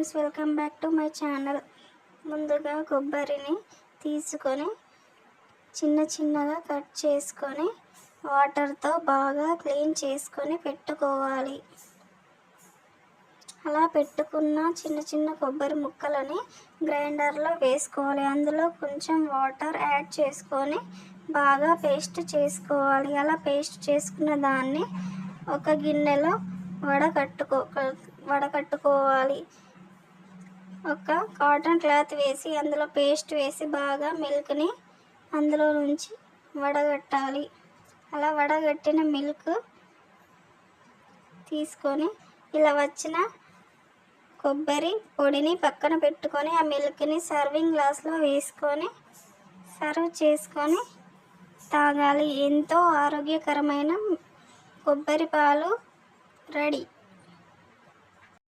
Friends, welcome back to my channel. ముందుగా కొబ్బరిని తీసుకొని చిన్న చిన్నగా కట్ చేసుకొని వాటర్తో బాగా క్లీన్ చేసుకొని పెట్టుకోవాలి. అలా పెట్టుకున్న చిన్న చిన్న కొబ్బరి ముక్కలని గ్రైండర్లో వేసుకోవాలి. అందులో కొంచెం వాటర్ యాడ్ చేసుకొని బాగా పేస్ట్ చేసుకోవాలి. అలా పేస్ట్ చేసుకున్న దాన్ని ఒక గిన్నెలో వడకట్టుకోవాలి. ఒక కాటన్ క్లాత్ వేసి అందులో పేస్ట్ వేసి బాగా మిల్క్ని అందులో నుంచి వడగట్టాలి. అలా వడగట్టిన మిల్క్ తీసుకొని ఇలా వచ్చిన కొబ్బరి పొడిని పక్కన పెట్టుకొని ఆ మిల్క్ని సర్వింగ్ గ్లాస్లో వేసుకొని సర్వ్ చేసుకొని తాగాలి. ఎంతో ఆరోగ్యకరమైన కొబ్బరి పాలు రెడీ.